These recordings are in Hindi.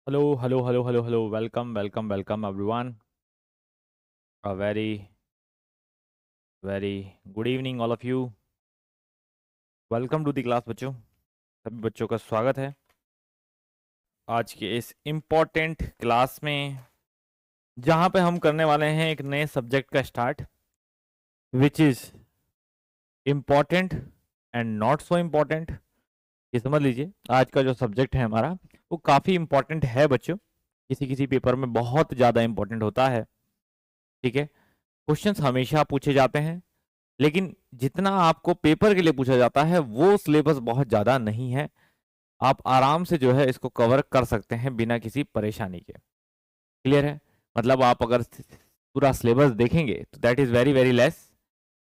Hello, hello, hello, hello, hello. Welcome, welcome, welcome, everyone. A very, very good evening, all of you. Welcome to the class, बच्चों. सभी बच्चों का स्वागत है आज के इस इम्पोर्टेंट क्लास में, जहाँ पे हम करने वाले हैं एक नए सब्जेक्ट का start, which is important and not so important. ये समझ लीजिए, आज का जो सब्जेक्ट है हमारा वो काफ़ी इम्पोर्टेंट है बच्चों. किसी किसी पेपर में बहुत ज़्यादा इम्पोर्टेंट होता है. ठीक है, क्वेश्चंस हमेशा पूछे जाते हैं, लेकिन जितना आपको पेपर के लिए पूछा जाता है वो सिलेबस बहुत ज़्यादा नहीं है. आप आराम से जो है इसको कवर कर सकते हैं बिना किसी परेशानी के. क्लियर है? मतलब आप अगर पूरा सिलेबस देखेंगे तो that is very very less.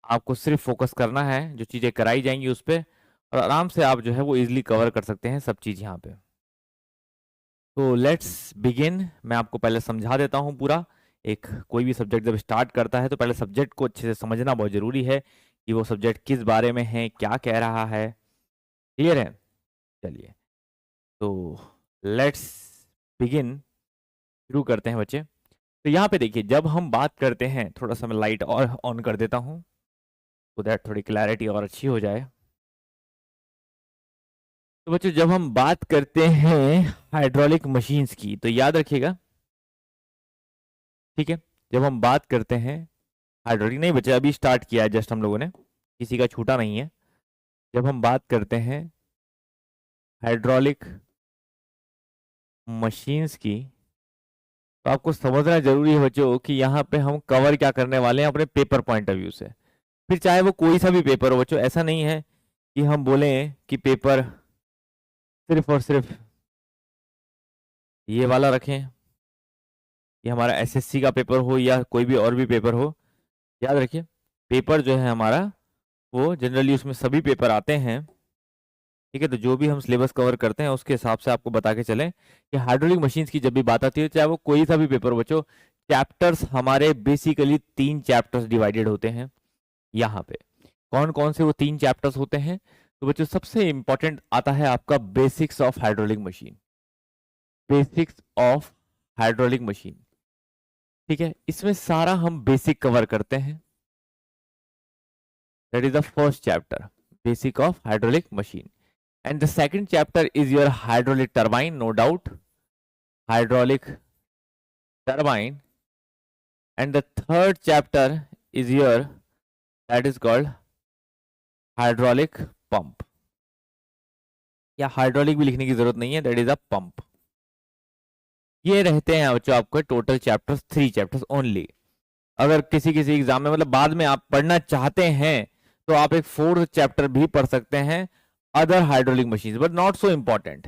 आपको सिर्फ फोकस करना है जो चीज़ें कराई जाएंगी उस पर, और आराम से आप जो है वो इजीली कवर कर सकते हैं सब चीज़ यहाँ पे. तो लेट्स बिगिन. मैं आपको पहले समझा देता हूँ पूरा. एक कोई भी सब्जेक्ट जब स्टार्ट करता है तो पहले सब्जेक्ट को अच्छे से समझना बहुत ज़रूरी है कि वो सब्जेक्ट किस बारे में है, क्या कह रहा है. क्लियर है? चलिए, तो लेट्स बिगिन. शुरू करते हैं बच्चे. तो यहाँ पे देखिए, जब हम बात करते हैं, थोड़ा सा मैं लाइट और ऑन कर देता हूँ तो दैट थोड़ी क्लैरिटी और अच्छी हो जाए. तो बच्चों, जब हम बात करते हैं हाइड्रोलिक मशीन्स की तो याद रखिएगा. ठीक है, जब हम बात करते हैं हाइड्रोलिक, नहीं बच्चे अभी स्टार्ट किया है जस्ट हम लोगों ने, किसी का छूटा नहीं है. जब हम बात करते हैं हाइड्रोलिक मशीन्स की तो आपको समझना जरूरी है बच्चों कि यहाँ पे हम कवर क्या करने वाले हैं अपने पेपर पॉइंट ऑफ व्यू से. फिर चाहे वो कोई सा भी पेपर हो बच्चों, ऐसा नहीं है कि हम बोलें कि पेपर सिर्फ और सिर्फ ये वाला रखें, ये हमारा एसएससी का पेपर हो या कोई भी और भी पेपर हो. याद रखिए, पेपर जो है हमारा वो जनरली उसमें सभी पेपर आते हैं. ठीक है, तो जो भी हम सिलेबस कवर करते हैं उसके हिसाब से आपको बता के चलें कि हाइड्रोलिक मशीन्स की जब भी बात आती है, चाहे वो कोई सा भी पेपर हो बच्चों, चैप्टर्स हमारे बेसिकली 3 चैप्टर्स डिवाइडेड होते हैं. यहाँ पे कौन कौन से वो 3 चैप्टर्स होते हैं? तो बच्चों, सबसे इंपॉर्टेंट आता है आपका basics of hydraulic machine. Basics of hydraulic machine. ठीक है, इसमें सारा हम बेसिक कवर करते हैं. That is the first chapter, basic of hydraulic machine. And the second chapter is your hydraulic turbine, no doubt. Hydraulic turbine. And the third chapter is your, that is called hydraulic pump. या हाइड्रोलिक भी लिखने की जरूरत नहीं है, दैट इज अ पंप. ये रहते हैं बच्चों आपको टोटल चैप्टर्स, 3 चैप्टर्स ओनली. अगर किसी किसी एग्जाम में मतलब बाद में आप पढ़ना चाहते हैं तो आप एक 4th चैप्टर भी पढ़ सकते हैं, other hydraulic machine, but not so important.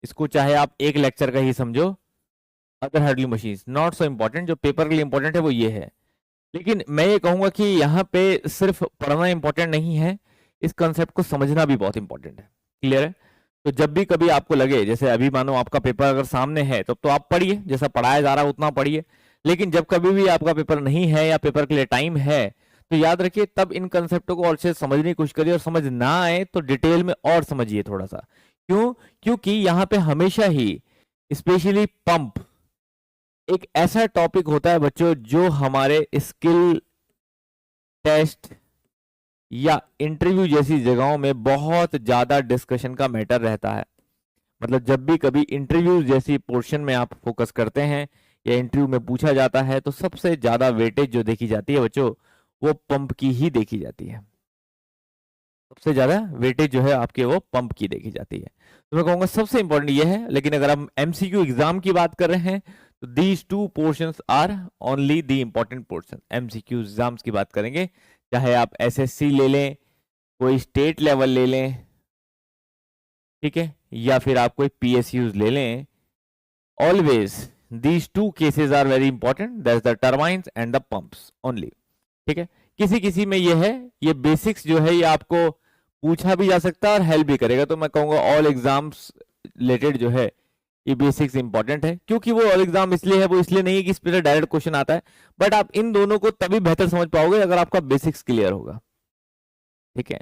इसको चाहे आप एक लेक्चर का ही समझो. Other hydraulic machines not so important. जो पेपर के लिए इंपॉर्टेंट है वो ये है. लेकिन मैं ये कहूंगा कि यहाँ पे सिर्फ पढ़ना इंपॉर्टेंट नहीं है, इस कंसेप्ट को समझना भी बहुत इंपॉर्टेंट है. क्लियर है? तो जब भी कभी आपको लगे, जैसे अभी मानो आपका पेपर अगर सामने है तब तो आप पढ़िए, जैसा पढ़ाया जा रहा है उतना पढ़िए. लेकिन जब कभी भी आपका पेपर नहीं है या पेपर के लिए टाइम है तो याद रखिए, तब इन कंसेप्टों को और से समझने की कोशिश करिए, और समझ ना आए तो डिटेल में और समझिए थोड़ा सा. क्यों? क्योंकि यहाँ पे हमेशा ही स्पेशली पंप एक ऐसा टॉपिक होता है बच्चों जो हमारे स्किल टेस्ट या इंटरव्यू जैसी जगहों में बहुत ज्यादा डिस्कशन का मैटर रहता है. मतलब जब भी कभी इंटरव्यू जैसी पोर्शन में आप फोकस करते हैं या इंटरव्यू में पूछा जाता है तो सबसे ज्यादा वेटेज जो देखी जाती है बच्चों, वो पंप की ही देखी जाती है. सबसे ज्यादा वेटेज जो है आपके वो पंप की देखी जाती है. तो मैं कहूंगा सबसे इंपॉर्टेंट ये है. लेकिन अगर हम एमसीक्यू एग्जाम की बात कर रहे हैं तो these 2 portions are only the important portion. MCQ exams की बात करेंगे, चाहे आप एसएससी ले लें, कोई स्टेट लेवल ले लें, ठीक है, या फिर आप कोई पीएसयूज ले लें, always these 2 cases are very important. That's the turbines and the pumps only. ठीक है, किसी किसी में ये है, ये बेसिक्स जो है ये आपको पूछा भी जा सकता है और हेल्प भी करेगा. तो मैं कहूंगा ऑल एग्जाम्स रिलेटेड जो है ये बेसिक्स इंपॉर्टेंट है. क्योंकि वो ऑल एग्जाम इसलिए है, वो इसलिए नहीं है कि इस पर डायरेक्ट क्वेश्चन आता है, बट आप इन दोनों को तभी बेहतर समझ पाओगे अगर आपका बेसिक्स क्लियर होगा. ठीक है,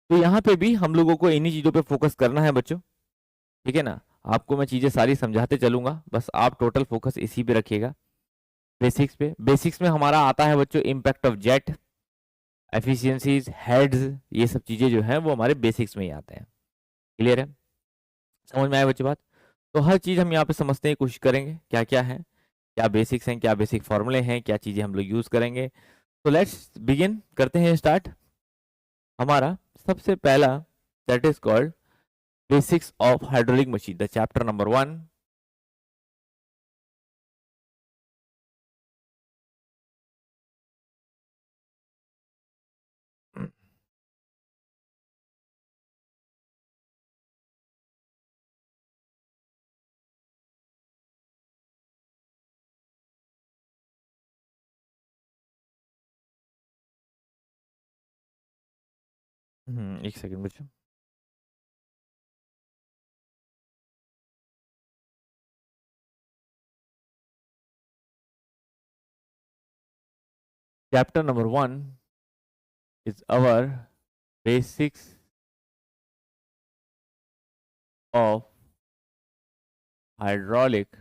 तो यहाँ पे भी हम लोगों को इन्हीं चीजों पे फोकस करना है बच्चों. ठीक है ना, आपको मैं चीज़ें सारी समझाते चलूंगा, बस आप टोटल फोकस इसी पे रखिएगा, बेसिक्स पे। बेसिक्स में हमारा आता है बच्चों impact of jet, efficiencies, heads, ये सब चीज़ें जो हैं वो हमारे बेसिक्स में ही आते हैं। क्लियर है, समझ में आया बच्चों बात? तो हर चीज़ हम यहाँ पे समझने की कोशिश करेंगे क्या क्या है, क्या बेसिक्स हैं, क्या बेसिक फॉर्मूले हैं, क्या चीज़ें हम लोग यूज़ करेंगे। तो लेट्स बिगिन, करते हैं स्टार्ट। हमारा सबसे पहला that is called basics of hydraulic machine, the chapter number 1। एक सेकंड बच्चों। Chapter number 1 is our basics of hydraulic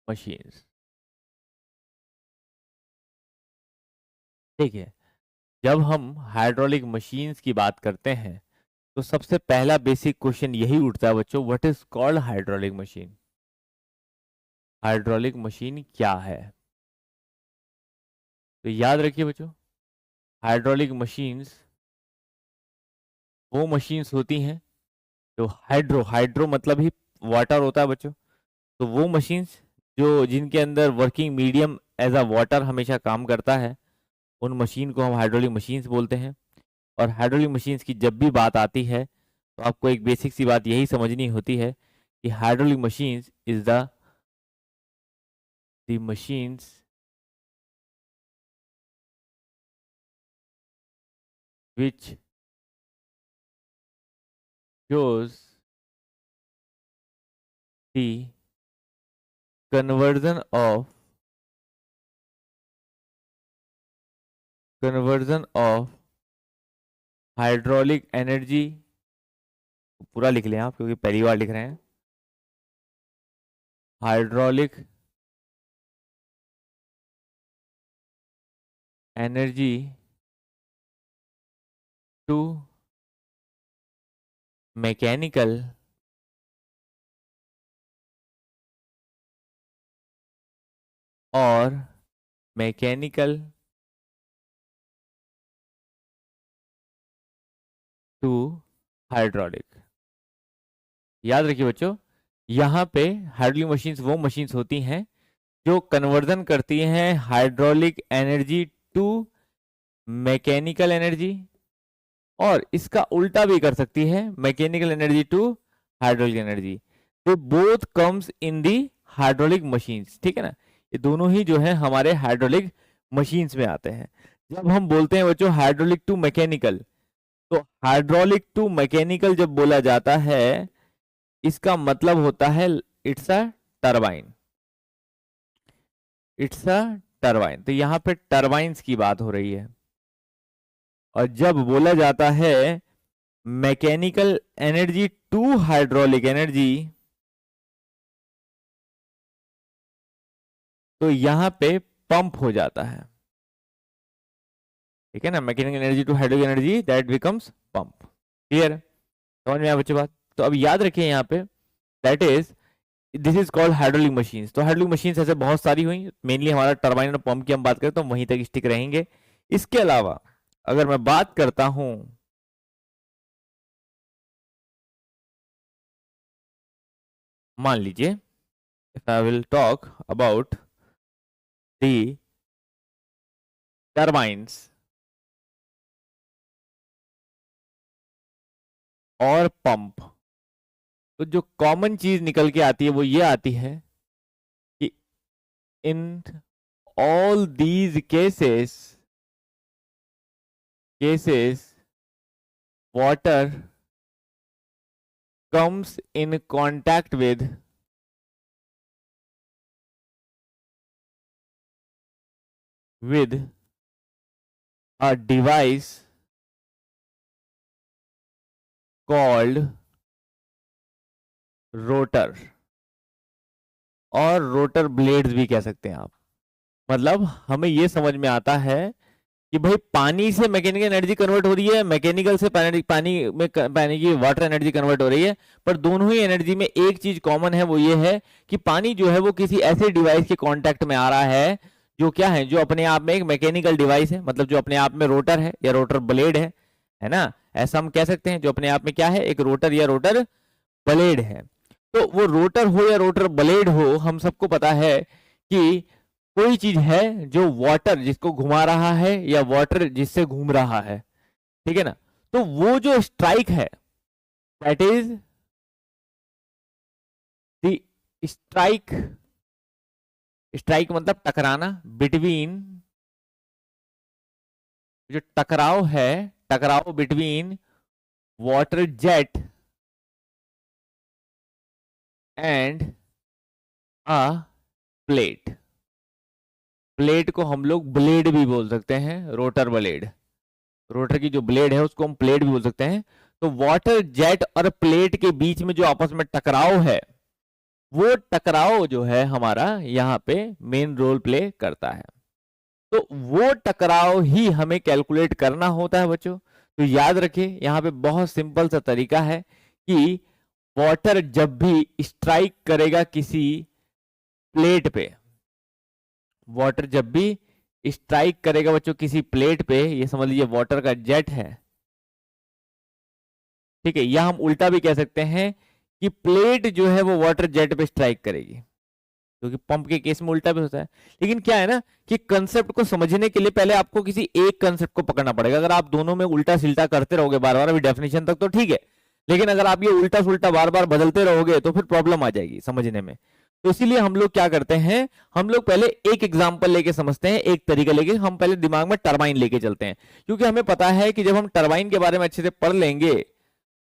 machines। देखिए, जब हम हाइड्रोलिक मशीन्स की बात करते हैं तो सबसे पहला बेसिक क्वेश्चन यही उठता है बच्चों, what is called hydraulic machine. Hydraulic machine क्या है? तो याद रखिए बच्चों, हाइड्रोलिक मशीन्स वो मशीन्स होती हैं जो हाइड्रो, हाइड्रो मतलब ही वाटर होता है बच्चों। तो वो मशीन्स जो जिनके अंदर working medium as a water हमेशा काम करता है, उन मशीन को हम हाइड्रोलिक मशीन्स बोलते हैं। और हाइड्रोलिक मशीन्स की जब भी बात आती है तो आपको एक बेसिक सी बात यही समझनी होती है कि hydraulic machines is the machines which shows the conversion of hydraulic energy, पूरा लिख लें आप क्योंकि पहली बार लिख रहे हैं, हाइड्रोलिक एनर्जी टू मैकेनिकल और मैकेनिकल टू हाइड्रोलिक। याद रखिए बच्चों, यहाँ पे हाइड्रोलिक मशीन्स वो मशीन्स होती हैं जो कन्वर्जन करती हैं hydraulic energy to mechanical energy, और इसका उल्टा भी कर सकती है, mechanical energy to hydraulic energy. तो both comes in the hydraulic machines, ठीक है ना। ये दोनों ही जो है हमारे हाइड्रोलिक मशीन्स में आते हैं। जब हम बोलते हैं बच्चों हाइड्रोलिक टू मैकेनिकल, तो हाइड्रोलिक टू मैकेनिकल जब बोला जाता है इसका मतलब होता है it's a turbine, it's a turbine. तो यहाँ पे टरबाइंस की बात हो रही है। और जब बोला जाता है mechanical energy to hydraulic energy, तो यहां पे पंप हो जाता है, ठीक है ना। Mechanical energy to hydraulic energy that becomes pump. Clear, समझ में आया बच्चों बात? तो अब याद रखिए यहाँ पे that is this is called hydraulic machines. तो हाइड्रोलिक मशीन्स ऐसे बहुत सारी हुई, मेनली हमारा टरबाइन और पंप की हम बात करें तो वहीं तक स्टिक रहेंगे। इसके अलावा अगर मैं बात करता हूं, मान लीजिए if I will talk about the turbines और पंप, तो जो कॉमन चीज निकल के आती है वो ये आती है कि in all these cases water comes in contact with a device called rotor और रोटर ब्लेड्स भी कह सकते हैं आप। मतलब हमें ये समझ में आता है कि भाई पानी से मैकेनिकल एनर्जी कन्वर्ट हो रही है, मैकेनिकल से पानी की वाटर एनर्जी कन्वर्ट हो रही है, पर दोनों ही एनर्जी में एक चीज कॉमन है, वो ये है कि पानी जो है वो किसी ऐसे डिवाइस के कांटेक्ट में आ रहा है जो क्या है, जो अपने आप में एक मैकेनिकल डिवाइस है, मतलब जो अपने आप में रोटर है या रोटर ब्लेड है ना, ऐसा हम कह सकते हैं, जो अपने आप में क्या है, एक रोटर या रोटर ब्लेड है। तो वो रोटर हो या रोटर ब्लेड हो, हम सबको पता है कि कोई चीज है जो वाटर जिसको घुमा रहा है या वाटर जिससे घूम रहा है, ठीक है ना। तो वो जो स्ट्राइक है, that is the strike. Strike मतलब टकराना, बिटवीन, जो टकराव है, टकराव between water jet and a plate. Plate को हम लोग ब्लेड भी बोल सकते हैं, रोटर ब्लेड। रोटर की जो ब्लेड है उसको हम प्लेट भी बोल सकते हैं। तो वाटर जेट और प्लेट के बीच में जो आपस में टकराव है, वो टकराव जो है हमारा यहाँ पे मेन रोल प्ले करता है। तो वो टकराव ही हमें कैलकुलेट करना होता है बच्चों। तो याद रखिए, यहाँ पे बहुत सिंपल सा तरीका है कि वाटर जब भी स्ट्राइक करेगा किसी प्लेट पे, वाटर जब भी स्ट्राइक करेगा बच्चों किसी प्लेट पे, ये समझ लीजिए वाटर का जेट है, ठीक है, या हम उल्टा भी कह सकते हैं कि प्लेट जो है वो वाटर जेट पे स्ट्राइक करेगी, क्योंकि पंप के केस में उल्टा भी होता है। लेकिन क्या है ना कि कंसेप्ट को समझने के लिए पहले आपको किसी एक कंसेप्ट को पकड़ना पड़ेगा। अगर आप दोनों में उल्टा सिल्टा करते रहोगे बार बार, अभी डेफिनेशन तक तो ठीक है, लेकिन अगर आप ये उल्टा सुल्टा बार बार बदलते रहोगे तो फिर प्रॉब्लम आ जाएगी समझने में। तो इसीलिए हम लोग क्या करते हैं, हम लोग पहले एक एग्जांपल लेके समझते हैं, एक तरीका लेके हम पहले दिमाग में टरबाइन लेके चलते हैं, क्योंकि हमें पता है कि जब हम टरबाइन के बारे में अच्छे से पढ़ लेंगे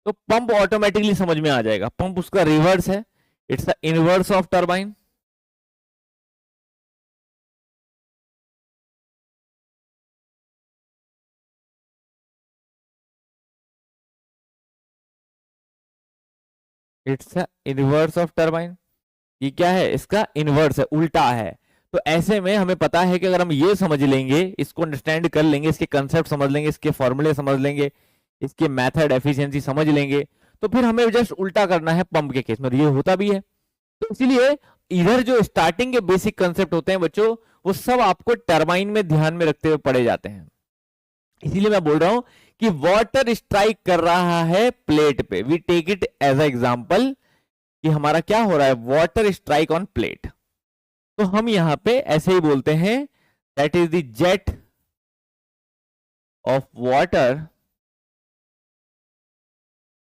तो पंप ऑटोमेटिकली समझ में आ जाएगा। पंप उसका रिवर्स है, it's the inverse of turbine. It's the inverse of turbine. ये क्या है, इसका इनवर्स है, उल्टा है। तो ऐसे में हमें पता है कि अगर हम ये समझ लेंगे, इसको अंडरस्टैंड कर लेंगे, इसके कंसेप्ट समझ लेंगे, इसके फॉर्मूले समझ लेंगे, इसके मेथड एफिशिएंसी समझ लेंगे, तो फिर हमें जस्ट उल्टा करना है पंप के केस में, ये होता भी है। तो इसीलिए इधर जो स्टार्टिंग के बेसिक कंसेप्ट होते हैं बच्चों, वो सब आपको टरबाइन में ध्यान में रखते हुए पढ़े जाते हैं। इसीलिए मैं बोल रहा हूं कि वाटर स्ट्राइक कर रहा है प्लेट पे, we take it as a example कि हमारा क्या हो रहा है, वाटर स्ट्राइक ऑन प्लेट। तो हम यहां पे ऐसे ही बोलते हैं, that is the jet of water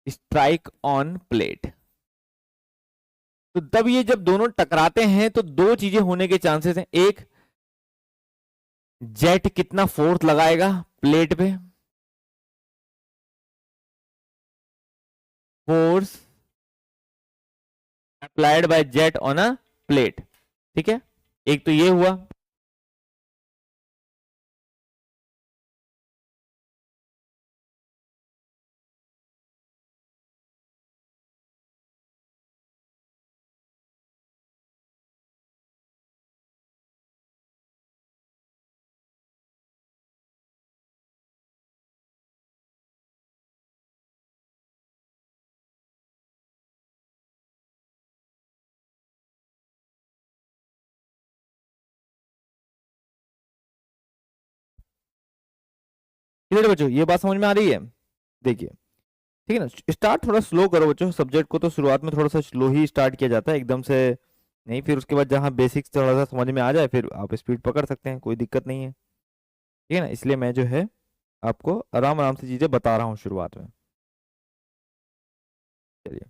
strike on plate. तो तब ये जब दोनों टकराते हैं तो दो चीजें होने के चांसेस हैं। एक, जेट कितना फोर्स लगाएगा प्लेट पे, force applied by jet on a plate, ठीक है, एक तो ये हुआ। इधर बच्चों ये बात समझ में आ रही है, देखिए, ठीक है ना। स्टार्ट थोड़ा स्लो करो बच्चों, सब्जेक्ट को तो शुरुआत में थोड़ा सा स्लो ही स्टार्ट किया जाता है, एकदम से नहीं। फिर उसके बाद जहाँ बेसिक्स थोड़ा सा समझ में आ जाए फिर आप स्पीड पकड़ सकते हैं, कोई दिक्कत नहीं है, ठीक है ना। इसलिए मैं जो है आपको आराम आराम से चीजें बता रहा हूँ शुरुआत में। चलिए,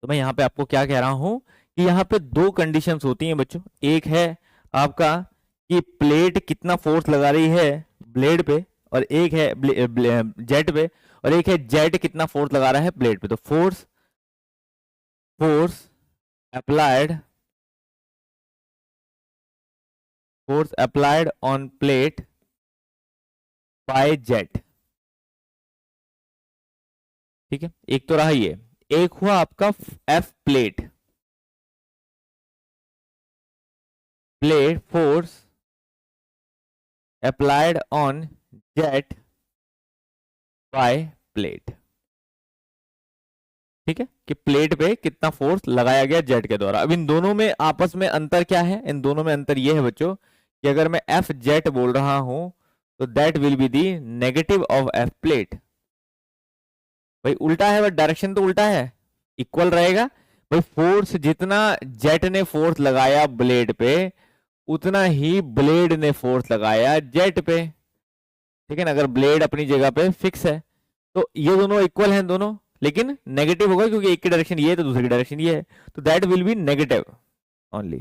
तो मैं यहाँ पे आपको क्या कह रहा हूँ कि यहाँ पे दो कंडीशंस होती हैं बच्चों। एक है आपका कि प्लेट कितना फोर्स लगा रही है ब्लेड पे, और एक है जेट पे, और एक है जेट कितना फोर्स लगा रहा है प्लेट पे। तो force force applied force applied on plate by jet, ठीक है, एक तो रहा ये। एक हुआ आपका F plate, plate force applied on jet by plate, ठीक है, कि प्लेट पे कितना फोर्स लगाया गया जेट के द्वारा। अब इन दोनों में आपस में अंतर क्या है? इन दोनों में अंतर ये है बच्चों कि अगर मैं एफ जेट बोल रहा हूं तो that will be the negative of F plate. भाई उल्टा है, बट डायरेक्शन तो उल्टा है, इक्वल रहेगा। भाई फोर्स जितना जेट ने फोर्स लगाया ब्लेड पे, उतना ही ब्लेड ने फोर्स लगाया जेट पे, ठीक है ना। अगर ब्लेड अपनी जगह पे फिक्स है तो ये दोनों इक्वल हैं दोनों, लेकिन नेगेटिव होगा क्योंकि एक की डायरेक्शन ये है तो दूसरी डायरेक्शन ये है, तो that will B negative only.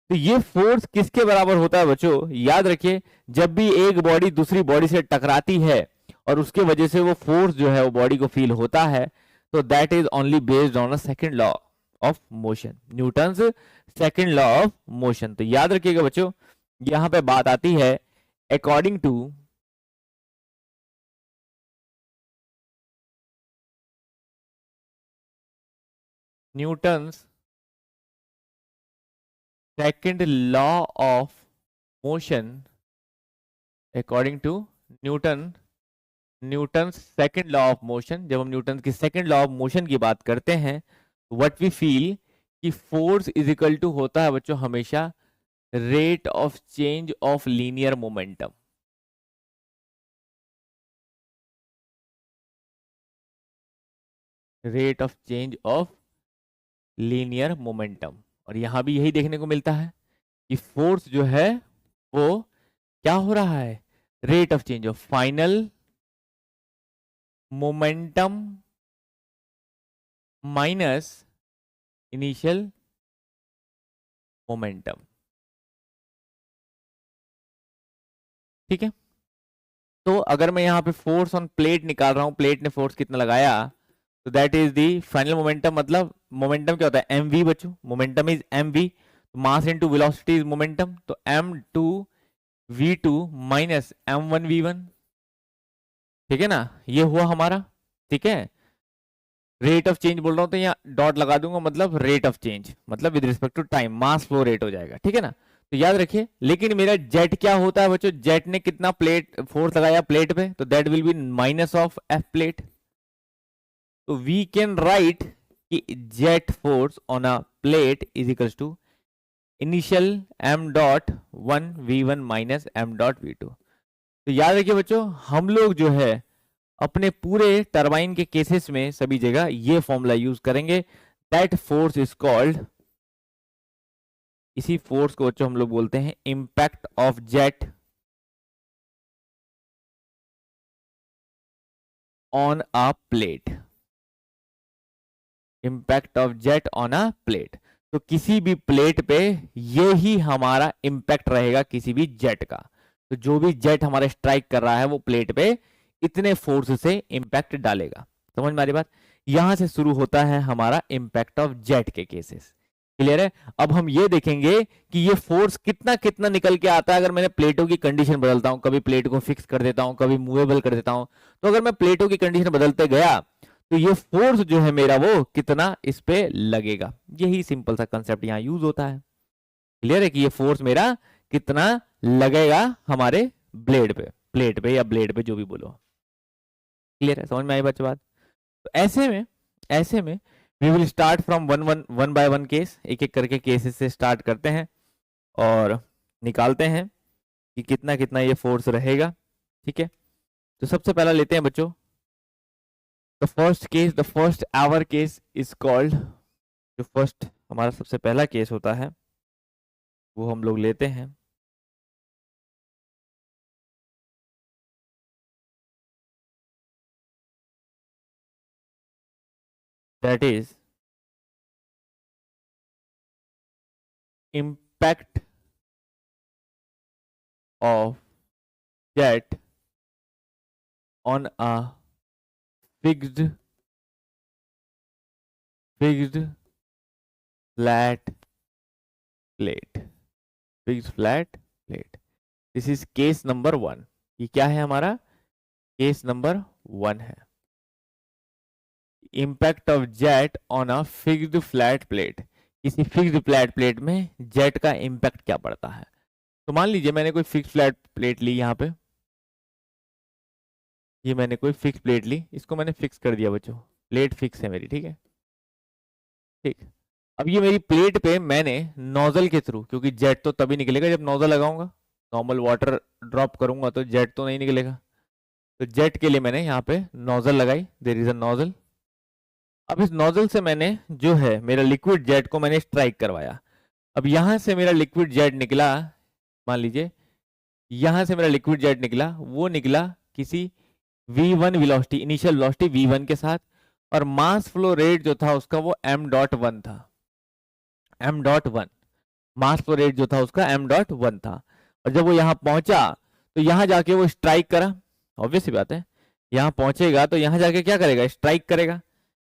तो ये फोर्स किसके बराबर होता है बच्चों? याद रखिए, जब भी एक बॉडी दूसरी बॉडी से टकराती है और उसके वजह से वो फोर्स जो है वो बॉडी को फील होता है, तो that is only based on a second law of motion, Newton's second law of motion. तो याद रखिएगा बच्चों, यहां पे बात आती है according to Newton's second law of motion, according to Newton second law of motion. जब हम न्यूटन की सेकंड लॉ ऑफ मोशन की बात करते हैं, व्हाट वी फील कि फोर्स इज इक्वल टू होता है बच्चों हमेशा rate of change of linear momentum. Rate of change of linear momentum. और यहां भी यही देखने को मिलता है कि फोर्स जो है वो क्या हो रहा है? Rate of change of final momentum minus initial momentum, ठीक है। तो अगर मैं यहां पे फोर्स ऑन प्लेट निकाल रहा हूं, प्लेट ने फोर्स कितना लगाया, तो that is the final momentum. मतलब मोमेंटम क्या होता है? एम वी बच्चों, momentum is M V, mass into velocity is momentum, तो M two we two minus M one we one, ठीक है ना, ये हुआ हमारा, ठीक है। रेट ऑफ चेंज बोल रहा हूं तो यहाँ डॉट लगा दूंगा, मतलब रेट ऑफ चेंज, मतलब with respect to time mass flow rate हो जाएगा, ठीक है ना। तो याद रखिए, लेकिन मेरा जेट क्या होता है बच्चों? जेट ने कितना प्लेट फोर्स लगाया प्लेट पे, तो that will be minus of F plate. तो वी कैन राइट कि jet force on a plate is equals to initial m dot one we one minus m dot v two. तो याद रखिए बच्चों, हम लोग जो है अपने पूरे टरबाइन के केसेस में सभी जगह ये फॉर्मूला यूज करेंगे, दैट फोर्स इज कॉल्ड, इसी फोर्स को बच्चों हम लोग बोलते हैं impact of jet on a plate. Impact of jet on a plate, तो किसी भी प्लेट पे ये ही हमारा इंपैक्ट रहेगा किसी भी जेट का। तो जो भी जेट हमारा स्ट्राइक कर रहा है वो प्लेट पे इतने फोर्स से इंपैक्ट डालेगा। समझ में आ रही बात? यहां से शुरू होता है हमारा इंपैक्ट ऑफ जेट के केसेस। क्लियर है? अब हम ये देखेंगे कि ये फोर्स कितना कितना निकल के आता है अगर मैंने प्लेटों की कंडीशन बदलता हूं, कभी प्लेट को फिक्स कर देता हूं, कभी मूवेबल कर देता हूं। तो अगर मैं प्लेटों की कंडीशन बदलते गया तो ये फोर्स जो है मेरा वो कितना इस पे लगेगा। यही सिंपल सा कंसेप्ट यहां यूज होता है। क्लियर है कि ये फोर्स मेरा कितना लगेगा हमारे ब्लेड पे, प्लेट पे या ब्लेड पे, जो भी बोलो। क्लियर है? समझ में आई बच्चों बात? तो ऐसे में we will start from one by one case, एक एक करके केसेस से स्टार्ट करते हैं और निकालते हैं कि कितना कितना ये फोर्स रहेगा, ठीक है। तो सबसे पहला लेते हैं बच्चों the first case, the first hour case is called, जो फर्स्ट हमारा सबसे पहला केस होता है वो हम लोग लेते हैं, that is impact of jet on a fixed flat plate, fixed flat plate। This is case number one. ये क्या है हमारा? केस नंबर वन है। Impact of jet on a fixed flat plate, किसी फिक्स्ड फ्लैट प्लेट में जेट का इम्पैक्ट क्या पड़ता है। तो मान लीजिए मैंने कोई फिक्स फ्लैट प्लेट ली यहाँ पे, ये मैंने कोई फिक्स प्लेट ली, इसको मैंने फिक्स कर दिया बच्चों, प्लेट फिक्स है मेरी, ठीक है। ठीक, अब ये मेरी प्लेट पे मैंने नोजल के थ्रू, क्योंकि जेट तो तभी निकलेगा जब नोजल लगाऊंगा, नॉर्मल वाटर ड्रॉप करूंगा तो जेट तो नहीं निकलेगा, तो जेट के लिए मैंने यहाँ पे नोजल लगाई, देयर इज अ नोजल। अब इस नोजल से मैंने जो है मेरा लिक्विड जेट को मैंने स्ट्राइक करवाया। अब यहां से मेरा लिक्विड जेट निकला, मान लीजिए यहां से मेरा लिक्विड जेट निकला, वो निकला किसी v1 velocity, initial velocity v1 के साथ, और मास फ्लो रेट जो था उसका वो m.1 था, m.1 मास फ्लो रेट जो था उसका m.1 था। और जब वो यहाँ पहुंचा तो यहाँ जाके वो स्ट्राइक करा, ऑब्वियस सी बात है, यहाँ पहुंचेगा तो यहाँ जाके क्या करेगा, स्ट्राइक करेगा,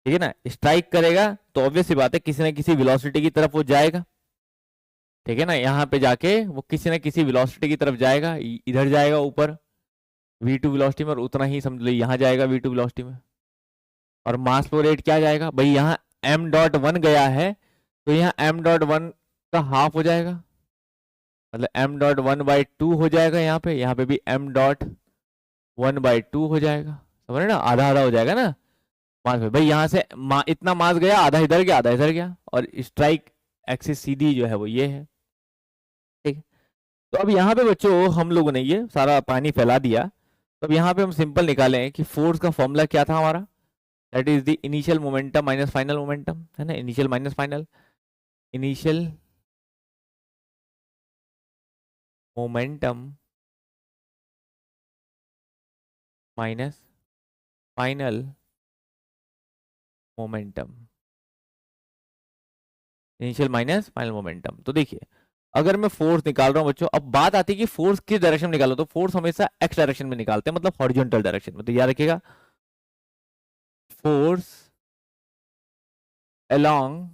ठीक है ना। स्ट्राइक करेगा तो ऑब्वियस सी बात है किसी ना किसी वेलोसिटी की तरफ वो जाएगा, ठीक है ना। यहाँ पे जाके वो किसी ना किसी वेलोसिटी की तरफ जाएगा, इधर जाएगा ऊपर v2 वेलोसिटी में, और उतना ही समझ लो यहाँ जाएगा v2 वेलोसिटी में। और मास फ्लो रेट क्या जाएगा भाई, यहाँ m.1 गया है तो यहाँ m.1 का हाफ हो जाएगा, मतलब m.1/2 हो जाएगा, यहाँ पे भी m.1/2 हो जाएगा, समझ रहे ना, आधा आधा हो जाएगा ना मास में। भाई यहाँ से इतना मास गया, आधा इधर गया आधा इधर गया, और स्ट्राइक एक्सिस सीधी जो है वो ये है, ठीक। तो अब यहाँ पे बच्चों हम लोगों ने ये सारा पानी फैला दिया, तो अब यहाँ पे हम सिंपल निकालें कि फोर्स का फॉर्मूला क्या था हमारा, that is the initial momentum minus final momentum, है ना, initial minus final, initial momentum minus final momentum, initial minus final momentum. तो देखिए अगर मैं फोर्स निकाल रहा हूं बच्चों, अब बात आती है कि फोर्स किस डायरेक्शन में निकालो, तो फोर्स हमेशा एक्स डायरेक्शन में निकालते हैं, मतलब हॉरिजॉन्टल डायरेक्शन में। तो याद रखिएगा फोर्स अलोंग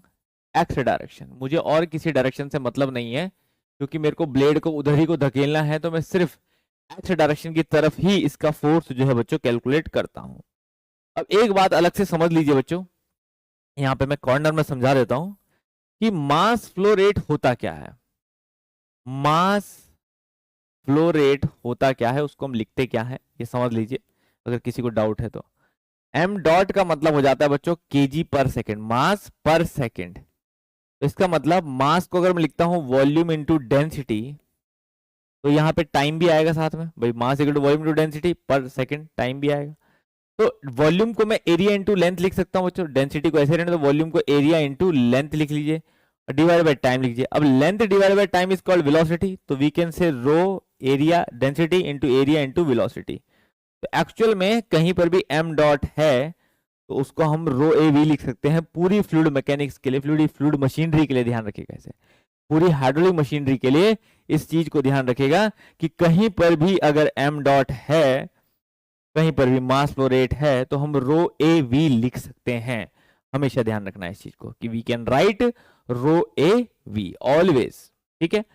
एक्स डायरेक्शन, मुझे और किसी डायरेक्शन से मतलब नहीं है, क्योंकि मेरे को ब्लेड को उधर ही को धकेलना है, तो मैं सिर्फ एक्स डायरेक्शन की तरफ ही इसका फोर्स जो है बच्चों कैलकुलेट करता हूं। अब एक बात अलग से समझ लीजिए बच्चों, यहाँ पे मैं कॉर्नर में समझा देता हूं कि मास फ्लो रेट होता क्या है। मास फ्लो रेट होता क्या है, उसको हम लिखते क्या है, ये समझ लीजिए अगर किसी को डाउट है तो। m डॉट का मतलब हो जाता है बच्चों kg पर सेकेंड, मास पर सेकेंड। तो इसका मतलब मास को अगर मैं लिखता हूं वॉल्यूम इंटू डेंसिटी, तो यहाँ पे टाइम भी आएगा साथ में, भाई mass equal to volume into density पर सेकेंड, टाइम भी आएगा। तो वॉल्यूम को मैं एरिया इंटू लेंथ लिख सकता हूँ बच्चों, डेंसिटी को ऐसे रहने तो वॉल्यूम को एरिया इंटू लेंथ लिख लीजिए, डिवाइड बाय टाइम लिखिए। अब length divide by time is called velocity, तो we can say rho area density into area into velocity. तो एक्चुअल में कहीं पर भी m डॉट है तो उसको हम रो ए वी लिख सकते हैं, पूरी फ्लूइड मैकेनिक्स के लिए, फ्लूइड मशीनरी के लिए ध्यान रखिएगा, ऐसे पूरी हाइड्रोलिक मशीनरी के लिए इस चीज को ध्यान रखिएगा कि कहीं पर भी अगर m डॉट है, कहीं पर भी मास फ्लो रेट है, तो हम रो ए वी लिख सकते हैं। हमेशा ध्यान रखना है इस चीज को कि we can write rho A v always, ठीक है,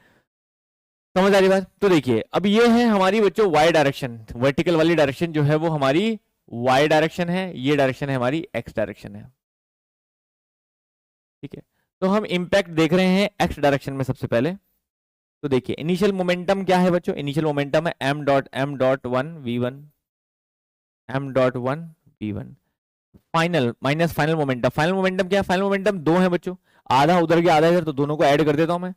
समझ आ रही बात। तो देखिए अब ये है हमारी बच्चों वाई डायरेक्शन, वर्टिकल वाली डायरेक्शन जो है वो हमारी वाई डायरेक्शन है, ये डायरेक्शन है हमारी एक्स डायरेक्शन है, ठीक है। तो हम इंपैक्ट देख रहे हैं एक्स डायरेक्शन में सबसे पहले। तो देखिए इनिशियल मोमेंटम क्या है बच्चों, इनिशियल मोमेंटम है m.1 v1, m.1 v1। Final minus final momentum, final momentum क्या है, फाइनल मोमेंटम दो है बच्चों, आधा उधर गया आधा इधर, तो दोनों को ऐड कर देता हूं मैं,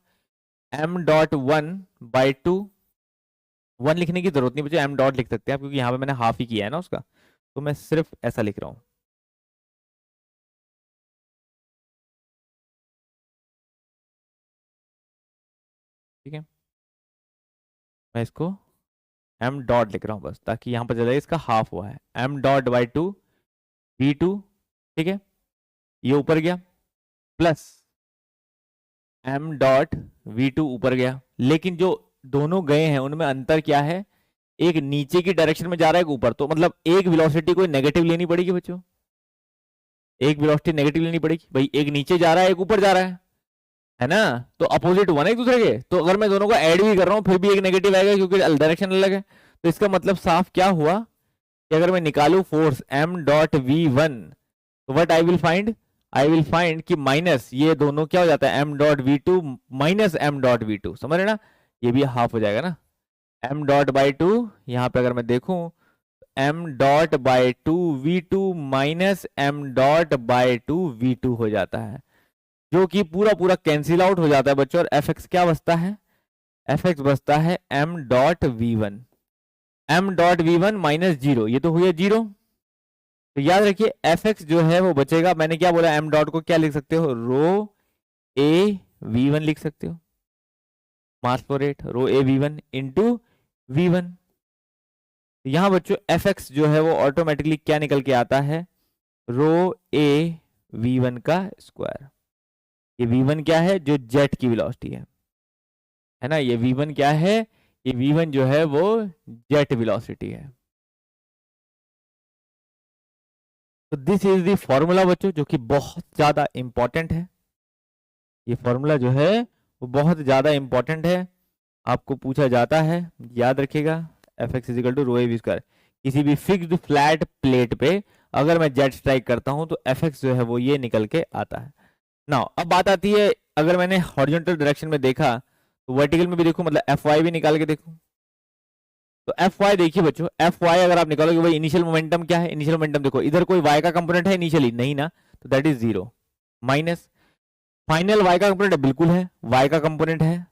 m.1/2, 1 लिखने की जरूरत नहीं बच्चों, m डॉट लिख सकते हैं आप, क्योंकि यहाँ पे मैंने हाफ ही किया है ना उसका, तो मैं सिर्फ ऐसा लिख रहा हूं, ठीक है। मैं इसको m डॉट लिख रहा हूं बस, ताकि यहाँ पर चला इसका हाफ हुआ है, m.2 v2, ठीक है, ये ऊपर गया, प्लस m.v2 ऊपर गया, लेकिन जो दोनों गए हैं उनमें अंतर क्या है, एक नीचे की डायरेक्शन में जा रहा है, एक ऊपर, तो मतलब एक वेलोसिटी को नेगेटिव लेनी पड़ेगी बच्चों, एक वेलोसिटी नेगेटिव लेनी पड़ेगी, भाई एक नीचे जा रहा है एक ऊपर जा रहा है ना, तो अपोजिट हुआ ना एक दूसरे के, तो अगर मैं दोनों को ऐड भी कर रहा हूं फिर भी एक नेगेटिव आएगा क्योंकि डायरेक्शन अलग है। तो इसका मतलब साफ क्या हुआ कि अगर मैं निकालू फोर्स m.v1, तो व्हाट आई विल फाइंड कि माइनस ये दोनों क्या हो जाता है, m dot v two minus m dot v two, समझ रहे ना, ये भी हाफ हो जाएगा ना, एम डॉट बाई टू, यहाँ पे अगर मैं देखूं m dot by two we two minus m dot by two we two हो जाता है, जो कि पूरा पूरा कैंसिल आउट हो जाता है बच्चों, और एफ एक्स क्या बचता है, एफ एक्स बचता है m dot v one, m dot v one minus zero, ये तो हुई जीरो, तो याद रखिए एफ एक्स जो है वो बचेगा, मैंने क्या बोला, एम डॉट को क्या लिख सकते हो, रो ए वी वन लिख सकते हो, mass flow rate rho A V one into v one, यहां बच्चों एफ एक्स जो है वो ऑटोमेटिकली क्या निकल के आता है, रो ए वी वन का स्क्वायर, ये वी वन क्या है, जो जेट की वेलोसिटी है ना, ये वी वन क्या है, ये वी वन जो है वो जेट वेलोसिटी है। तो दिस इज द फॉर्मूला बच्चों, जो कि बहुत ज्यादा इंपॉर्टेंट है, ये फॉर्मूला जो है वो बहुत ज्यादा इंपॉर्टेंट है, आपको पूछा जाता है, याद रखिएगा, F x equal to rho A v square, किसी भी फिक्स्ड फ्लैट प्लेट पे अगर मैं जेट स्ट्राइक करता हूं तो एफ एक्स जो है वो ये निकल के आता है। नाउ अब बात आती है, अगर मैंने हॉरिजॉन्टल डायरेक्शन में देखा तो वर्टिकल में भी देखूं, मतलब एफ वाई भी निकाल के देखूं, तो एफ वाई देखिए बच्चों, एफ वाई अगर आप निकालोगे भाई इनिशियल मोमेंटम क्या है, इनिशियल मोमेंटम देखो इधर कोई वाई का कंपोनेंट है इनिशियली, नहीं ना, तो that is zero, minus final y का कंपोनेंट बिल्कुल है, वाई का कंपोनेंट है,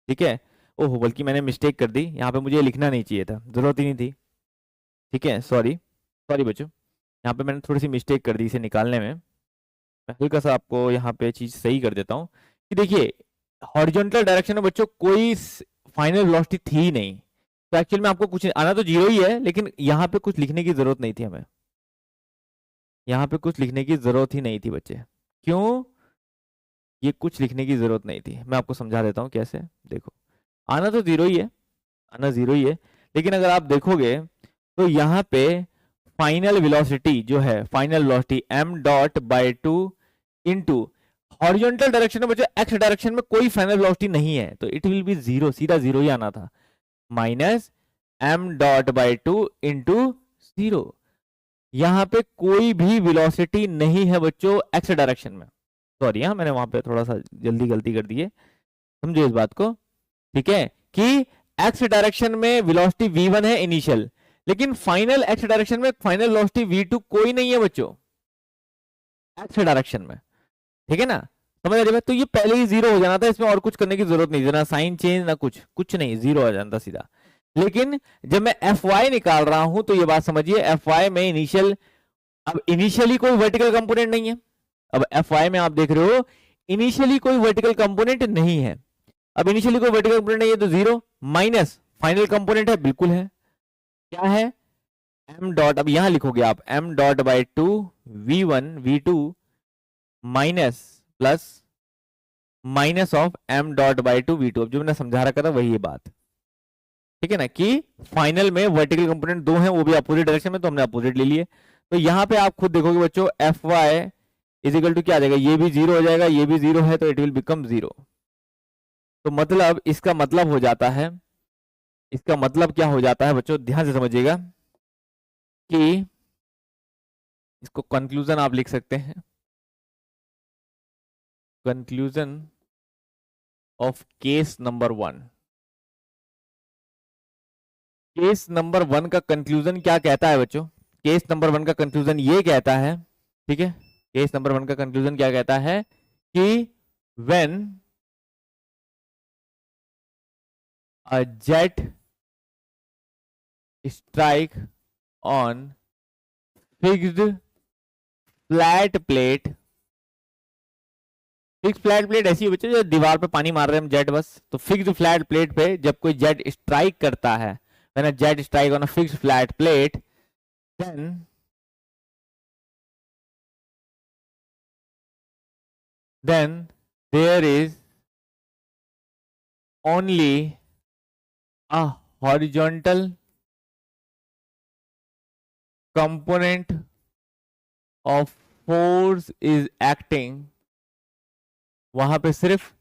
ठीक है, ओहो बल्कि मैंने मिस्टेक कर दी, यहाँ पे मुझे लिखना नहीं चाहिए था, जरूरत ही नहीं थी, ठीक है, सॉरी सॉरी बच्चों, यहाँ पे मैंने थोड़ी सी मिस्टेक कर दी इसे निकालने में, मैं हल्का सा आपको यहाँ पे चीज सही कर देता हूँ कि देखिए हॉरिजॉन्टल डायरेक्शन में बच्चों कोई फाइनल वेलोसिटी थी ही नहीं, तो एक्चुअल में आपको कुछ आना तो जीरो ही है, लेकिन यहाँ पे कुछ लिखने की जरूरत नहीं थी हमें, यहाँ पे कुछ लिखने की जरूरत ही नहीं थी बच्चे, क्यों, ये कुछ लिखने की जरूरत नहीं थी, मैं आपको समझा देता हूँ कैसे, देखो आना तो जीरो ही है, आना जीरो ही है, लेकिन अगर आप देखोगे तो यहाँ पे फाइनल वेलोसिटी जो है, final velocity m dot by two into horizontal direction में बच्चों एक्स डायरेक्शन में कोई फाइनल वेलोसिटी नहीं है, तो इट विल बी जीरो, सीधा जीरो ही आना था, minus m dot by two into zero, यहाँ पे कोई भी वेलोसिटी नहीं है बच्चों एक्स डायरेक्शन में, सॉरी हाँ मैंने वहां पे थोड़ा सा जल्दी गलती कर दी है, समझो इस बात को, ठीक है, कि एक्स डायरेक्शन में वेलोसिटी v1 है इनिशियल, लेकिन फाइनल एक्स डायरेक्शन में फाइनल वेलोसिटी v2 कोई नहीं है बच्चों एक्स डायरेक्शन में, ठीक है ना, समझ रहे, तो ये पहले ही जीरो हो जाना था, इसमें और कुछ करने की जरूरत नहीं, ना साइन चेंज ना कुछ कुछ नहीं, जीरो हो जाता सीधा, लेकिन जब मैं एफ वाई निकाल रहा हूं तो ये बात समझिए, एफ वाई में इनिशियल, अब इनिशियली कोई वर्टिकल कंपोनेंट नहीं है, अब एफ वाई में आप देख रहे हो इनिशियली कोई वर्टिकल कंपोनेंट नहीं है, अब इनिशियली कोई वर्टिकल कंपोनेंट नहीं है तो जीरो, माइनस फाइनल कंपोनेंट है बिल्कुल है, क्या है m डॉट, अब यहां लिखोगे आप m dot by two v one v two minus plus minus of m dot by two we two, अब जो मैंने समझा रखा था वही ये बात, ठीक है ना, कि फाइनल में वर्टिकल कंपोनेंट दो हैं वो भी अपोजिट डायरेक्शन में, तो हमने अपोजिट ले लिए, तो यहां पे आप खुद देखोगे बच्चों एफ वाई इजिकल टू क्या आ जाएगा, ये भी जीरो हो जाएगा, ये भी जीरो है, तो इट विल बिकम जीरो, तो मतलब इसका मतलब हो जाता है, इसका मतलब क्या हो जाता है बच्चों, ध्यान से समझिएगा कि इसको कंक्लूजन आप लिख सकते हैं, conclusion of case number one, case number one का कंक्लूजन क्या कहता है बच्चों, केस नंबर वन का कंक्लूजन ये कहता है, ठीक है, केस नंबर वन का कंक्लूजन क्या कहता है कि when a jet strike on fixed flat plate, fix flat plate ऐसी है बच्चों जो दीवार पे पानी मार रहे हैं हम जेट, बस तो फिक्स्ड फ्लैट प्लेट पे जब कोई जेट स्ट्राइक करता है, when a jet strike on a fixed flat plate, then there is only a horizontal component of force is acting, वहां पे सिर्फ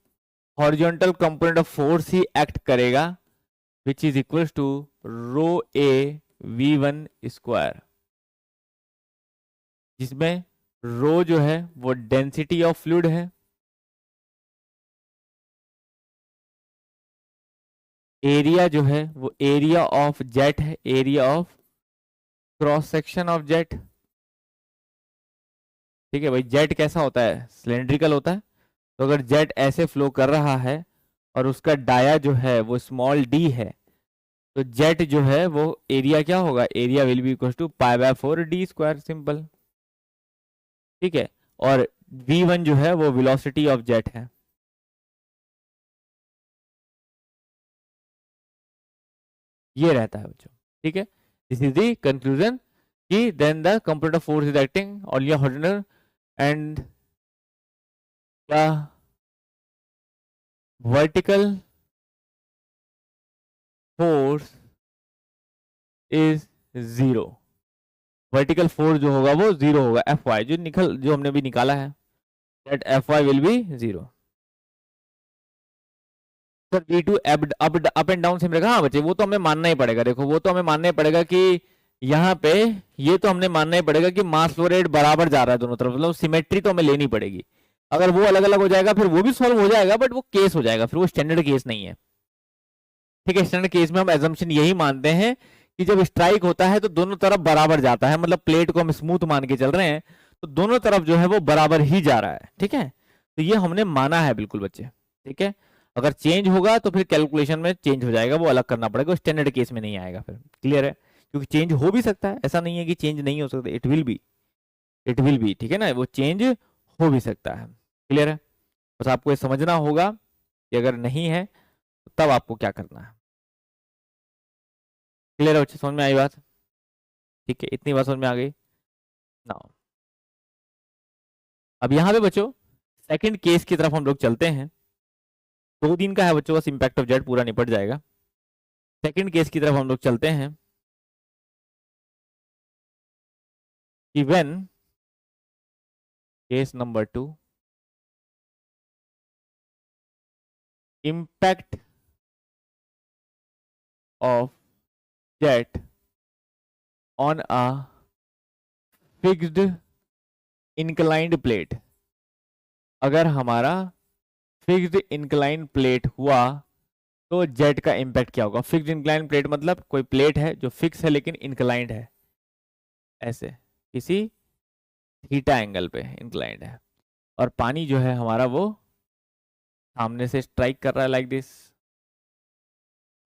हॉरिजॉन्टल कंपोनेंट ऑफ फोर्स ही एक्ट करेगा, which is equals to rho A V one square, जिसमें रो जो है वो डेंसिटी ऑफ फ्लूइड है, एरिया जो है वो एरिया ऑफ जेट है, area of cross section of jet. ठीक है भाई, जेट कैसा होता है, सिलेंड्रिकल होता है। तो अगर जेट ऐसे फ्लो कर रहा है और उसका डाया जो है वो स्मॉल डी है, तो जेट जो है वो एरिया क्या होगा, area will be equal to pi by 4 d square, simple. ठीक है, और v1 जो है वो वेलोसिटी ऑफ जेट है। ये रहता है बच्चों। ठीक है, दिस इज द कंक्लूजन कि then the computer force is acting on your horizontal and the vertical force is zero. Vertical force जो होगा वो जीरो होगा, एफ वाई जो हमने भी निकाला है, that F y will be zero. Sir V2 up and down same रहेगा। हाँ बच्चे, वो तो हमें मानना ही पड़ेगा। देखो वो तो हमें मानना ही पड़ेगा कि यहाँ पे ये तो हमने मानना ही पड़ेगा कि मास फ्लो रेट बराबर जा रहा है दोनों तरफ, मतलब सिमेट्री तो हमें लेनी पड़ेगी। अगर वो अलग अलग हो जाएगा फिर वो भी सॉल्व हो जाएगा, बट वो केस हो जाएगा, फिर वो स्टैंडर्ड केस नहीं है। ठीक है, स्टैंडर्ड केस में हम एजम्पशन यही मानते हैं कि जब स्ट्राइक होता है तो दोनों तरफ बराबर जाता है, मतलब प्लेट को हम स्मूथ मान के चल रहे हैं तो दोनों तरफ जो है वो बराबर ही जा रहा है। ठीक है, तो ये हमने माना है बिल्कुल बच्चे। ठीक है, अगर चेंज होगा तो फिर कैलकुलेशन में चेंज हो जाएगा, वो अलग करना पड़ेगा, स्टैंडर्ड केस में नहीं आएगा। फिर क्लियर है, क्योंकि चेंज हो भी सकता है, ऐसा नहीं है कि चेंज नहीं हो सकता, it will B, it will B. ठीक है ना, वो चेंज हो भी सकता है। क्लियर है, बस आपको ये समझना होगा कि अगर नहीं है तो तब आपको क्या करना है। क्लियर है बच्चे, समझ में आई बात? ठीक है, इतनी बात समझ में आ गई ना। अब यहाँ पे बच्चों सेकंड केस की तरफ हम लोग चलते हैं। 2 दिन का है बच्चों, बस इंपैक्ट ऑफ जेट पूरा निपट जाएगा। सेकंड केस की तरफ हम लोग चलते हैं कि when case number 2 impact of jet on a fixed inclined plate। अगर हमारा फिक्स्ड इंक्लाइन प्लेट हुआ तो जेट का इंपैक्ट क्या होगा। फिक्स्ड इंक्लाइन प्लेट मतलब कोई प्लेट है जो फिक्स है लेकिन इंक्लाइंड है, ऐसे किसी थीटा एंगल पे इंक्लाइंड है, और पानी जो है हमारा वो सामने से स्ट्राइक कर रहा है लाइक दिस।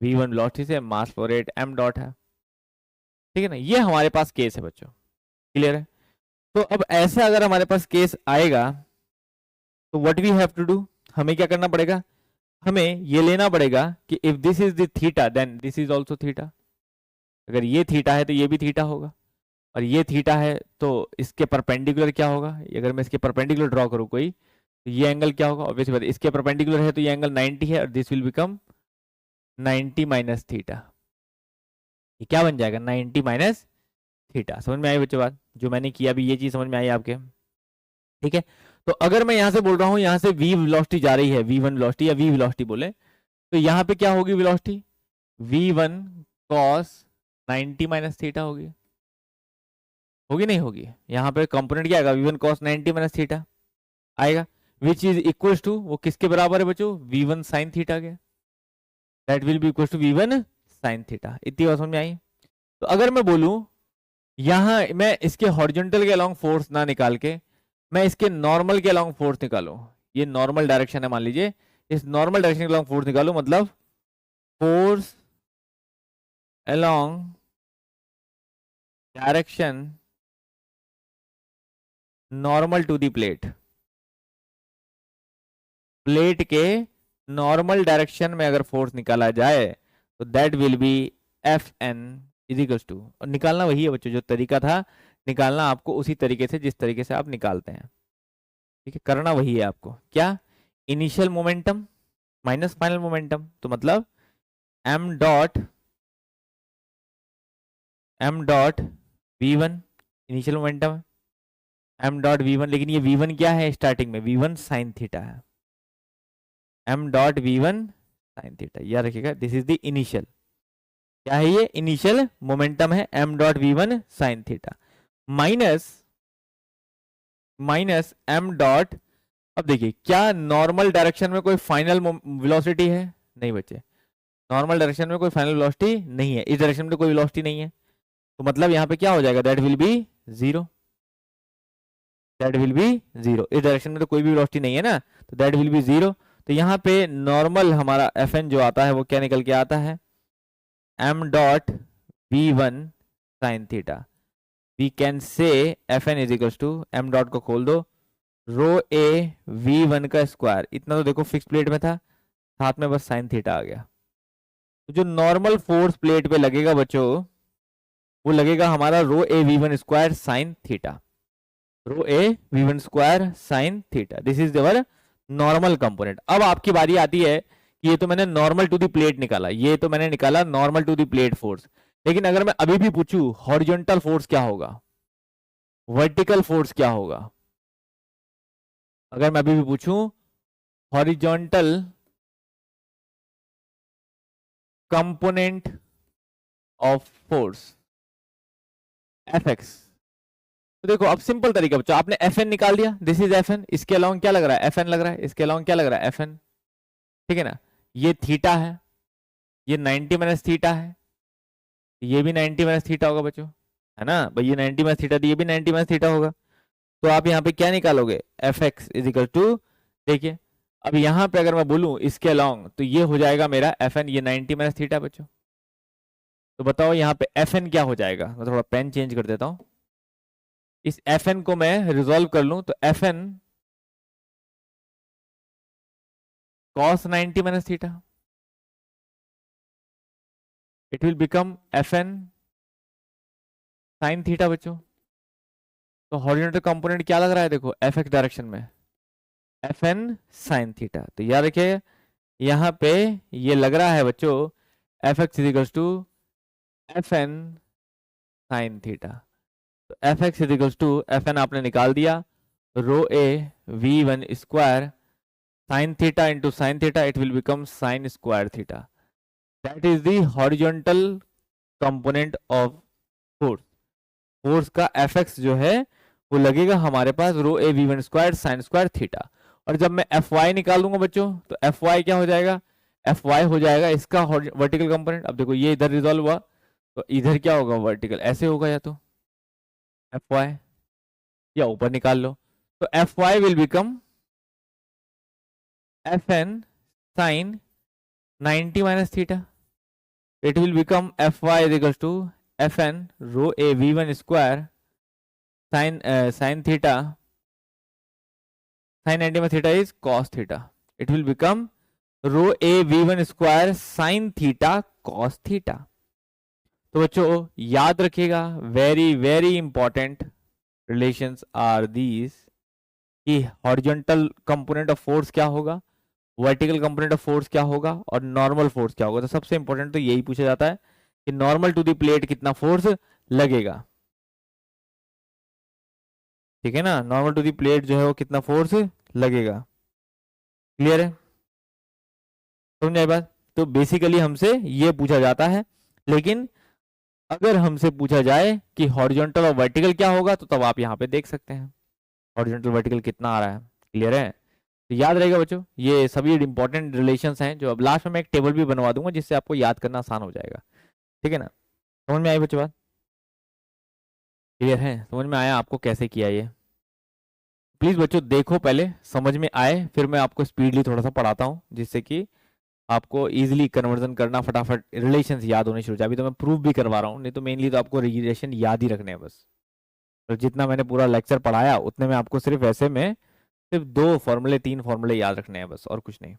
v1 वेलोसिटी से, मास फ्लो रेट m डॉट है। ठीक है ना, ये हमारे पास केस है बच्चों। क्लियर है, तो अब ऐसा अगर हमारे पास केस आएगा तो what we have to do, हमें क्या करना पड़ेगा, हमें ये लेना पड़ेगा कि if this is the theta then this is also theta. अगर ये थीटा है तो ये भी थीटा होगा, और ये थीटा है तो इसके परपेंडिकुलर क्या होगा, अगर मैं इसके परपेंडिकुलर ड्रॉ करूं कोई, तो ये एंगल क्या होगा, ऑब्वियसली बात है, इसके परपेंडिकुलर है तो ये एंगल 90 है, और this will become 90 minus theta. ये क्या बन जाएगा, 90 माइनस थीटा। समझ में आई बच्चों बात, जो मैंने किया अभी ये चीज समझ में आई आपके? ठीक है, तो अगर मैं यहाँ से बोल रहा हूँ, यहाँ से v वेलोसिटी जा रही है, v1 वेलोसिटी या v वेलोसिटी बोले, तो यहाँ पे क्या होगी velocity, v1 cos 90 minus theta होगी। होगी नहीं होगी, यहाँ पे कंपोनेंट क्या आएगा, v1 cos 90 माइनस थीटा आएगा, विच इज इक्वल टू, वो किसके बराबर है बच्चों, v1 sin थीटा के, that will be equal to v1 sin theta. इतनी बात समझ में आई? तो अगर मैं बोलूं यहाँ मैं इसके हॉरिजॉन्टल के अलोंग फोर्स ना निकाल के मैं इसके नॉर्मल के अलोंग फोर्स निकालूं, ये नॉर्मल डायरेक्शन है मान लीजिए, इस नॉर्मल डायरेक्शन के अलोंग फोर्स निकालूं, मतलब force along direction normal to the plate, plate के नॉर्मल डायरेक्शन में अगर फोर्स निकाला जाए तो that will be F N equals to, और निकालना वही है बच्चों, जो तरीका था निकालना आपको उसी तरीके से जिस तरीके से आप निकालते हैं। ठीक है, करना वही है आपको, क्या, initial momentum minus final momentum, तो मतलब m dot v1 initial momentum है, m डॉट v1, लेकिन ये v1 क्या है स्टार्टिंग में, v1 साइन थीटा है, m dot v1 sine theta, याद रखिएगा, दिस इज द इनिशियल, क्या है ये, इनिशियल मोमेंटम है m dot v1 sine theta, minus minus m dot, अब देखिए क्या नॉर्मल डायरेक्शन में कोई फाइनल वेलोसिटी है? नहीं बच्चे, नॉर्मल डायरेक्शन में कोई फाइनल वेलोसिटी नहीं है, इस डायरेक्शन में कोई वेलोसिटी नहीं है, तो मतलब यहाँ पे क्या हो जाएगा, that will be zero, that will be zero, इस डायरेक्शन में तो कोई भी वेलोसिटी नहीं है ना, तो दैट विल बी जीरो। तो यहाँ पे नॉर्मल हमारा एफ एन जो आता है वो क्या निकल के आता है, m dot v one sine theta, we can say F N is equals to, m dot को खोल दो, रो ए वी वन का स्क्वायर, इतना तो देखो फिक्स प्लेट में था, साथ में बस साइन थीटा आ गया। तो जो नॉर्मल फोर्स प्लेट पे लगेगा बच्चों, वो लगेगा हमारा rho A V one square sine theta, rho A V one square sine theta, this is their normal component. अब आपकी बारी आती है कि ये तो मैंने नॉर्मल टू द प्लेट निकाला, ये तो मैंने निकाला normal to the plate force, लेकिन अगर मैं अभी भी पूछूं हॉरिजॉन्टल फोर्स क्या होगा, वर्टिकल फोर्स क्या होगा, अगर मैं अभी भी पूछूं horizontal component of force F x, तो देखो अब सिंपल तरीका बच्चों, आपने एफ एन निकाल दिया, दिस इज एफ एन, इसके अलाउंग क्या लग रहा है, एफ एन लग रहा है, इसके अलाउंग क्या लग रहा है, एफ एन, ठीक है ना, ये थीटा है, ये 90 माइनस थीटा है, ये भी 90 माइनस थीटा होगा बच्चों, है ना भाई, ये 90 माइनस थीटा, ये भी 90 माइनस थीटा होगा, तो आप यहाँ पे क्या निकालोगे, F x is equal to, देखिए अब यहाँ पे अगर मैं बोलूँ इसके अलाउंग, तो ये हो जाएगा मेरा एफ एन, ये 90 माइनस थीटा बच्चों, तो बताओ यहाँ पे एफ एन क्या हो जाएगा, मैं थोड़ा पेन चेंज कर देता हूँ, इस एफ एन को मैं रिजोल्व कर लूं तो F N cos 90 minus theta, it will become F N sine theta बच्चों। तो हॉरिजॉन्टल कंपोनेंट क्या लग रहा है, देखो एफ एक्स डायरेक्शन में एफ एन साइन थीटा, तो याद रखिए यहाँ पे ये लग रहा है बच्चों f x equals to f N sine theta, तो f x equals to f n आपने निकाल दिया, rho A V one square sin theta into sin theta, it will become sin square theta, that is the horizontal component of force, force का fx जो है वो लगेगा हमारे पास rho A V one square sine square theta, और जब मैं fy निकाल दूंगा बच्चों तो fy क्या हो जाएगा, fy हो जाएगा इसका वर्टिकल कंपोनेंट, अब देखो ये इधर रिजॉल्व हुआ तो इधर क्या होगा, वर्टिकल ऐसे होगा, या तो fy या ऊपर निकाल लो, तो fy will become fn sin 90 minus theta, it will become fy is equals to fn rho a v1 square sin theta, sin 90 minus theta is cos theta, it will become rho a v1 square sin theta cos theta। तो बच्चों याद रखिएगा very very important relations are these, कि हॉरिजॉन्टल कंपोनेंट ऑफ फोर्स क्या होगा, वर्टिकल कंपोनेंट ऑफ फोर्स क्या होगा, और नॉर्मल फोर्स क्या होगा। तो सबसे इंपॉर्टेंट तो यही पूछा जाता है कि नॉर्मल टू दी प्लेट कितना फोर्स लगेगा, ठीक है ना, नॉर्मल टू दी प्लेट जो है वो कितना फोर्स लगेगा, क्लियर है, समझ आई बात। तो बेसिकली हमसे ये पूछा जाता है, लेकिन अगर हमसे पूछा जाए कि हॉरिजॉन्टल और वर्टिकल क्या होगा, तो तब आप यहाँ पे देख सकते हैं हॉरिजॉन्टल वर्टिकल कितना आ रहा है, क्लियर है। तो याद रहेगा बच्चों ये सभी इंपॉर्टेंट रिलेशंस हैं, जो अब लास्ट में मैं एक टेबल भी बनवा दूंगा जिससे आपको याद करना आसान हो जाएगा, ठीक है ना। समझ में आई बच्चों बात, क्लियर है, समझ में आया आपको कैसे किया ये, प्लीज बच्चों देखो पहले समझ में आए, फिर मैं आपको स्पीडली थोड़ा सा पढ़ाता हूँ जिससे कि आपको इजीली कन्वर्जन करना, फटाफट रिलेशंस याद होने शुरू हो जाए। अभी तो मैं प्रूफ भी करवा रहा हूँ, नहीं तो मेनली तो आपको रिलेशन याद ही रखने हैं बस, तो जितना मैंने पूरा लेक्चर पढ़ाया उतने में आपको सिर्फ ऐसे में सिर्फ 2 फॉर्मूले 3 फॉर्मूले याद रखने हैं बस, और कुछ नहीं।